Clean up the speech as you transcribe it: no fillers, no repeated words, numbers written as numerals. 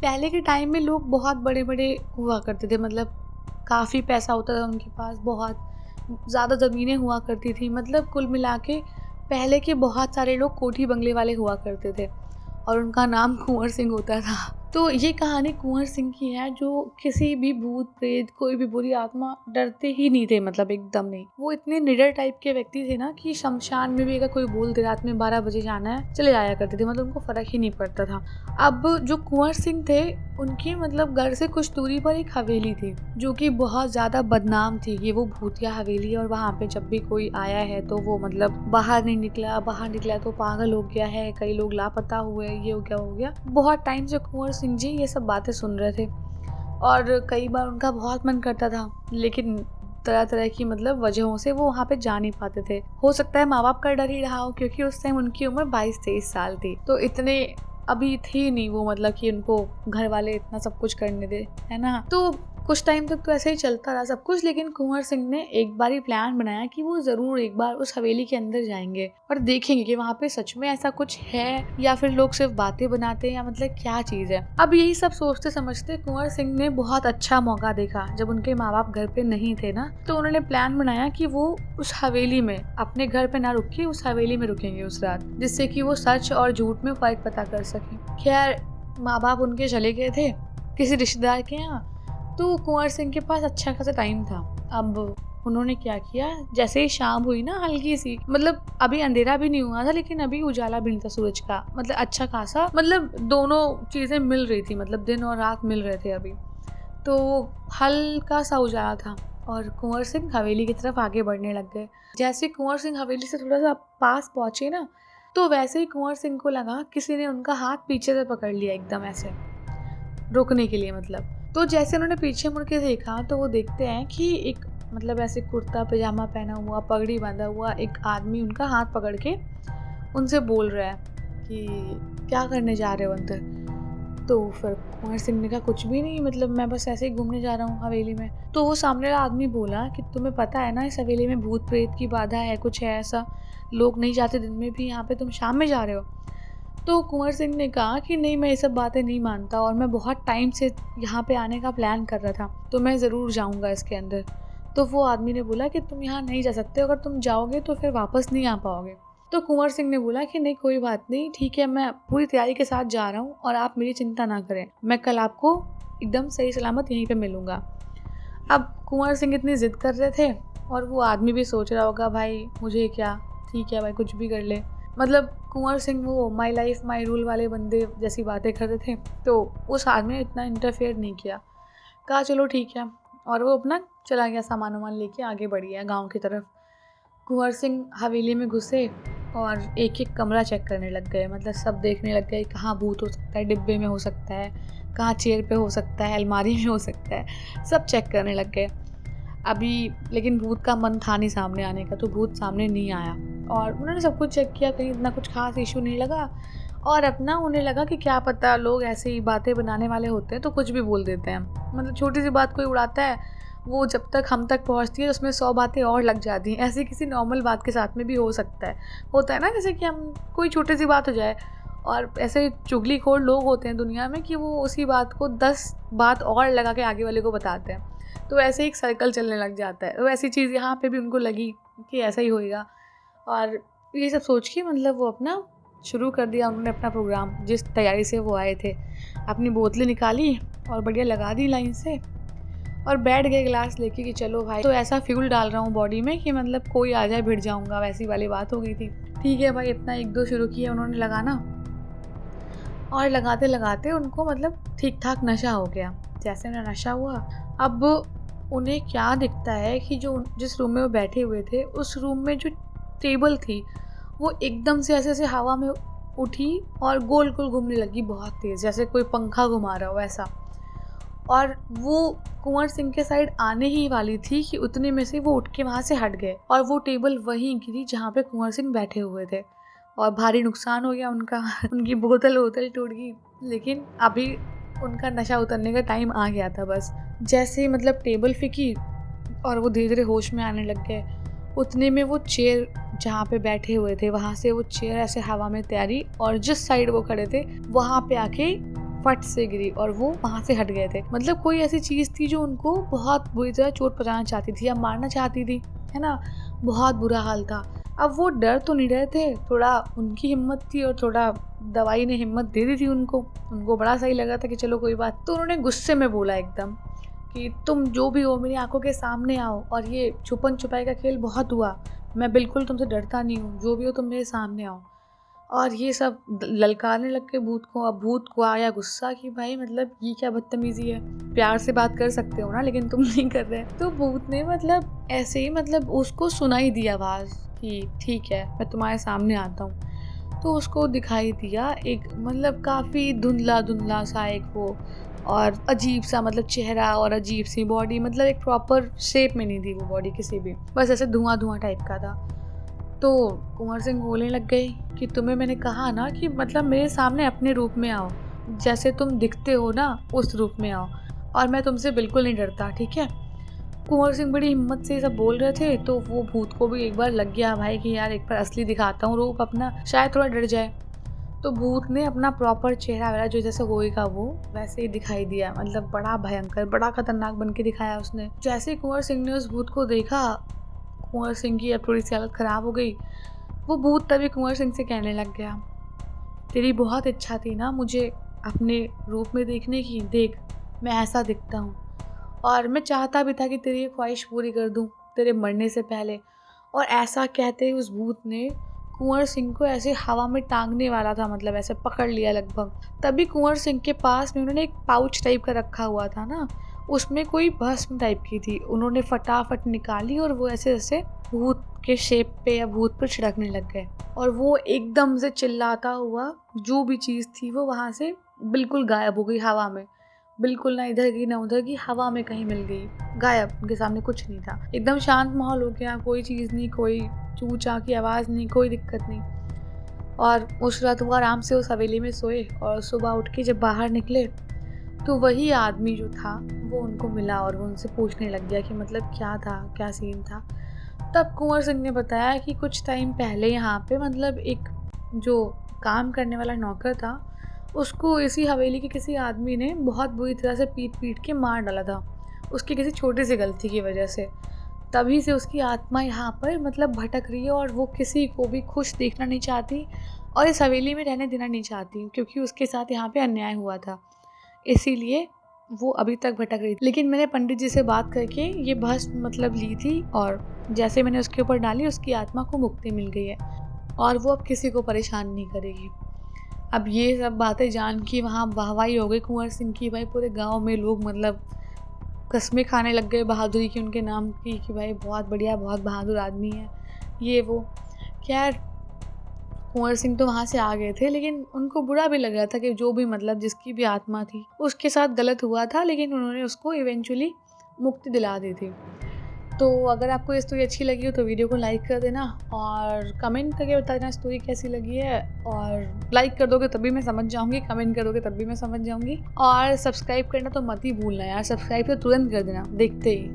पहले के टाइम में लोग बहुत बड़े-बड़े हुआ करते थे, मतलब काफ़ी पैसा होता था उनके पास, बहुत ज़्यादा ज़मीनें हुआ करती थी, मतलब कुल मिला के पहले के बहुत सारे लोग कोठी बंगले वाले हुआ करते थे और उनका नाम कुंवर सिंह होता था। तो ये कहानी कुंवर सिंह की है, जो किसी भी भूत प्रेत, कोई भी बुरी आत्मा डरते ही नहीं थे, मतलब एकदम नहीं। वो इतने निडर टाइप के व्यक्ति थे ना कि शमशान में भी अगर कोई बोल दे रात में 12 बजे जाना है, चले जाया करते थे, मतलब उनको फर्क ही नहीं पड़ता था। अब जो कुंवर सिंह थे, उनकी मतलब घर से कुछ दूरी पर एक हवेली थी जो कि बहुत ज़्यादा बदनाम थी। ये वो भूतिया हवेली है और वहाँ पे जब भी कोई आया है तो वो मतलब बाहर नहीं निकला, बाहर निकला तो पागल हो गया है, कई लोग लापता हुए, ये हो गया। बहुत टाइम से कुंवर सिंह जी ये सब बातें सुन रहे थे और कई बार उनका बहुत मन करता था, लेकिन तरह तरह की मतलब वजहों से वो वहाँ पे जा नहीं पाते थे। हो सकता है माँ बाप का डर ही रहा हो, क्योंकि उस टाइम उनकी उम्र 22-23 साल थी, तो इतने अभी थे नहीं वो, मतलब कि उनको घर वाले इतना सब कुछ करने दे, है ना। तो कुछ टाइम तक तो ऐसे ही चलता रहा सब कुछ, लेकिन कुंवर सिंह ने एक बार ही प्लान बनाया कि वो जरूर एक बार उस हवेली के अंदर जाएंगे और देखेंगे कि वहाँ पे सच में ऐसा कुछ है या फिर लोग सिर्फ बातें बनाते हैं, या मतलब क्या चीज है। अब यही सब सोचते समझते कुंवर सिंह ने बहुत अच्छा मौका देखा, जब उनके माँ बाप घर पे नहीं थे ना, तो उन्होंने प्लान बनाया कि वो उस हवेली में अपने घर पे ना रुक के उस हवेली में रुकेंगे उस रात, जिससे कि वो सच और झूठ में फर्क पता कर सके। खैर, माँ बाप उनके चले गए थे किसी रिश्तेदार के यहाँ, तो कुंवर सिंह के पास अच्छा खासा टाइम था। अब उन्होंने क्या किया, जैसे ही शाम हुई ना हल्की सी, मतलब अभी अंधेरा भी नहीं हुआ था लेकिन अभी उजाला भी नहीं था सूरज का, मतलब अच्छा खासा, मतलब दोनों चीजें मिल रही थी, मतलब दिन और रात मिल रहे थे अभी, तो हल्का सा उजाला था और कुंवर सिंह हवेली की तरफ आगे बढ़ने लग गए। जैसे कुंवर सिंह हवेली से थोड़ा सा पास पहुंचे ना, तो वैसे ही कुंवर सिंह को लगा किसी ने उनका हाथ पीछे से पकड़ लिया एकदम ऐसे रोकने के लिए, मतलब। तो जैसे उन्होंने पीछे मुड़ के देखा तो वो देखते हैं कि एक मतलब ऐसे कुर्ता पजामा पहना हुआ, पगड़ी बांधा हुआ एक आदमी उनका हाथ पकड़ के उनसे बोल रहा है कि क्या करने जा रहे हो अंदर। तो फिर कुंवर सिंह ने कहा कुछ भी नहीं, मतलब मैं बस ऐसे ही घूमने जा रहा हूँ हवेली में। तो वो सामने वाला आदमी बोला कि तुम्हें पता है ना इस हवेली में भूत प्रेत की बाधा है, कुछ है ऐसा, लोग नहीं जाते दिन में भी यहाँ पे, तुम शाम में जा रहे हो। तो कुंवर सिंह ने कहा कि नहीं, मैं ये सब बातें नहीं मानता और मैं बहुत टाइम से यहाँ पे आने का प्लान कर रहा था, तो मैं ज़रूर जाऊँगा इसके अंदर। तो वो आदमी ने बोला कि तुम यहाँ नहीं जा सकते, अगर तुम जाओगे तो फिर वापस नहीं आ पाओगे। तो कुंवर सिंह ने बोला कि नहीं कोई बात नहीं, ठीक है, मैं पूरी तैयारी के साथ जा रहा हूँ और आप मेरी चिंता ना करें, मैं कल आपको एकदम सही सलामत यहीं पे मिलूँगा। अब कुंवर सिंह इतनी ज़िद कर रहे थे और वो आदमी भी सोच रहा होगा भाई मुझे क्या, ठीक है भाई कुछ भी कर ले, मतलब कुंवर सिंह वो माई लाइफ माई रूल वाले बंदे जैसी बातें कर रहे थे। तो उस आदमी ने इतना इंटरफेयर नहीं किया, कहा चलो ठीक है, और वो अपना चला गया, सामान वामान लेके आगे बढ़ गया गाँव की तरफ। कुंवर सिंह हवेली में घुसे और एक एक कमरा चेक करने लग गए, मतलब सब देखने लग गए, कहाँ भूत हो सकता है, डिब्बे में हो सकता है, कहाँ चेयर पे हो सकता है, अलमारी में हो सकता है, सब चेक करने लग गए। अभी लेकिन भूत का मन था नहीं सामने आने का, तो भूत सामने नहीं आया और उन्होंने सब कुछ चेक किया, कहीं इतना कुछ खास इशू नहीं लगा। और अपना उन्हें लगा कि क्या पता लोग ऐसे ही बातें बनाने वाले होते हैं तो कुछ भी बोल देते हैं, मतलब छोटी सी बात कोई उड़ाता है, वो जब तक हम तक पहुंचती है उसमें 100 बातें और लग जाती हैं। ऐसे किसी नॉर्मल बात के साथ में भी हो सकता है, होता है ना, जैसे कि हम कोई छोटी सी बात हो जाए और ऐसे चुगलीखोर लोग होते हैं दुनिया में कि वो उसी बात को 10 बात और लगा के आगे वाले को बताते हैं, तो ऐसे एक सर्कल चलने लग जाता है। तो ऐसी चीज़ यहाँ पे भी उनको लगी कि ऐसा ही होएगा, और ये सब सोच के मतलब वो अपना शुरू कर दिया उन्होंने अपना प्रोग्राम, जिस तैयारी से वो आए थे। अपनी बोतलें निकाली और बढ़िया लगा दी लाइन से और बैठ गए गिलास लेके कि चलो भाई, तो ऐसा फ्यूल डाल रहा हूँ बॉडी में कि मतलब कोई आ जाए भिड़ जाऊँगा, वैसी वाली बात हो गई थी। ठीक है भाई, इतना 1-2 शुरू किया उन्होंने लगाना और लगाते लगाते उनको मतलब ठीक ठाक नशा हो गया। जैसे उन्हें नशा हुआ, अब उन्हें क्या दिखता है कि जो जिस रूम में वो बैठे हुए थे उस रूम में जो टेबल थी वो एकदम से ऐसे ऐसे हवा में उठी और गोल गोल घूमने लगी बहुत तेज़, जैसे कोई पंखा घुमा रहा हो ऐसा। और वो कुंवर सिंह के साइड आने ही वाली थी कि उतने में से वो उठ के वहाँ से हट गए और वो टेबल वहीं गिरी जहाँ पे कुंवर सिंह बैठे हुए थे और भारी नुकसान हो गया उनका उनकी बोतल टूट गई, लेकिन अभी उनका नशा उतरने का टाइम आ गया था। बस जैसे ही मतलब टेबल फिकी और वो धीरे धीरे होश में आने लग गए, उतने में वो चेयर जहाँ पे बैठे हुए थे वहाँ से वो चेयर ऐसे हवा में तैरी और जिस साइड वो खड़े थे वहाँ पे आके फट से गिरी और वो वहाँ से हट गए थे। मतलब कोई ऐसी चीज़ थी जो उनको बहुत बुरी तरह चोट पहुँचाना चाहती थी या मारना चाहती थी, है ना। बहुत बुरा हाल था। अब वो डर तो नहीं रहे थे, थोड़ा उनकी हिम्मत थी और थोड़ा दवाई ने हिम्मत दे दी थी उनको बड़ा सही लगा था कि चलो कोई बात। तो उन्होंने गुस्से में बोला एकदम कि तुम जो भी हो मेरी आंखों के सामने आओ, और ये छुपन छुपाई का खेल बहुत हुआ, मैं बिल्कुल तुमसे डरता नहीं हूँ, जो भी हो तुम मेरे सामने आओ। और ये सब ललकारने लग के भूत को। अब भूत को आया गुस्सा कि भाई मतलब ये क्या बदतमीजी है, प्यार से बात कर सकते हो ना, लेकिन तुम नहीं कर रहे। तो भूत ने मतलब ऐसे ही मतलब उसको सुनाई दी आवाज़ कि ठीक है मैं तुम्हारे सामने आता हूँ। तो उसको दिखाई दिया एक मतलब काफ़ी धुंधला धुंधला सा एक वो, और अजीब सा मतलब चेहरा और अजीब सी बॉडी, मतलब एक प्रॉपर शेप में नहीं थी वो बॉडी किसी भी, बस ऐसे धुआं धुआं टाइप का था। तो कुंवर सिंह बोलने लग गए कि तुम्हें मैंने कहा ना कि मतलब मेरे सामने अपने रूप में आओ, जैसे तुम दिखते हो ना उस रूप में आओ, और मैं तुमसे बिल्कुल नहीं डरता, ठीक है। कुंवर सिंह बड़ी हिम्मत से सब बोल रहे थे, तो वो भूत को भी एक बार लग गया भाई कि यार एक बार असली दिखाता हूँ रूप अपना, शायद थोड़ा डर जाए। तो भूत ने अपना प्रॉपर चेहरा वगैरह जो जैसे होएगा वो वैसे ही दिखाई दिया, मतलब बड़ा भयंकर बड़ा खतरनाक बन के दिखाया उसने। जैसे ही कुंवर सिंह ने उस भूत को देखा, कुंवर सिंह की अब थोड़ी सी हालत ख़राब हो गई। वो भूत तभी कुंवर सिंह से कहने लग गया, तेरी बहुत इच्छा थी ना मुझे अपने रूप में देखने की, देख मैं ऐसा दिखता हूँ, और मैं चाहता भी था कि तेरी ये ख्वाहिश पूरी कर दूँ तेरे मरने से पहले। और ऐसा कहते ही उस भूत ने कुंवर सिंह को ऐसे हवा में टांगने वाला था, मतलब ऐसे पकड़ लिया लगभग। तभी कुंवर सिंह के पास में उन्होंने एक पाउच टाइप का रखा हुआ था ना, उसमें कोई भस्म टाइप की थी, उन्होंने फटाफट निकाली और वो ऐसे ऐसे भूत के शेप पे या भूत पर छिड़कने लग गए। और वो एकदम से चिल्लाता हुआ जो भी चीज़ थी वो वहाँ से बिल्कुल गायब हो गई हवा में, बिल्कुल ना इधर की ना उधर की, हवा में कहीं मिल गई, गायब। उनके सामने कुछ नहीं था, एकदम शांत माहौल हो गया, कोई चीज़ नहीं, कोई चू चा की आवाज़ नहीं, कोई दिक्कत नहीं। और उस रात वो आराम से उस हवेली में सोए, और सुबह उठ के जब बाहर निकले तो वही आदमी जो था वो उनको मिला और वो उनसे पूछने लग गया कि मतलब क्या था, क्या सीन था। तब कुंवर सिंह ने बताया कि कुछ टाइम पहले यहाँ पे मतलब एक जो काम करने वाला नौकर था, उसको इसी हवेली के किसी आदमी ने बहुत बुरी तरह से पीट पीट के मार डाला था, उसकी किसी छोटी सी गलती की वजह से। तभी से उसकी आत्मा यहाँ पर मतलब भटक रही है, और वो किसी को भी खुश देखना नहीं चाहती और इस हवेली में रहने देना नहीं चाहती, क्योंकि उसके साथ यहाँ पे अन्याय हुआ था, इसीलिए वो अभी तक भटक रही थी। लेकिन मैंने पंडित जी से बात करके ये भस्म मतलब ली थी, और जैसे मैंने उसके ऊपर डाली उसकी आत्मा को मुक्ति मिल गई है, और वो अब किसी को परेशान नहीं करेगी। अब ये सब बातें जान के वहाँ वाहवाही हो गई कुंवर सिंह की, भाई पूरे गांव में लोग मतलब कस्में खाने लग गए बहादुरी की उनके नाम की, कि भाई बहुत बढ़िया, बहुत बहादुर आदमी है ये वो। खैर कुंवर सिंह तो वहाँ से आ गए थे, लेकिन उनको बुरा भी लग रहा था कि जो भी मतलब जिसकी भी आत्मा थी उसके साथ गलत हुआ था, लेकिन उन्होंने उसको इवेंचुअली मुक्ति दिला दी थी। तो अगर आपको ये स्टोरी अच्छी लगी हो तो वीडियो को लाइक कर देना, और कमेंट करके बता देना स्टोरी कैसी लगी है। और लाइक कर दोगे तभी मैं समझ जाऊंगी, कमेंट करोगे तब भी मैं समझ जाऊंगी, और सब्सक्राइब करना तो मत ही भूलना यार, सब्सक्राइब तो तुरंत कर देना देखते ही।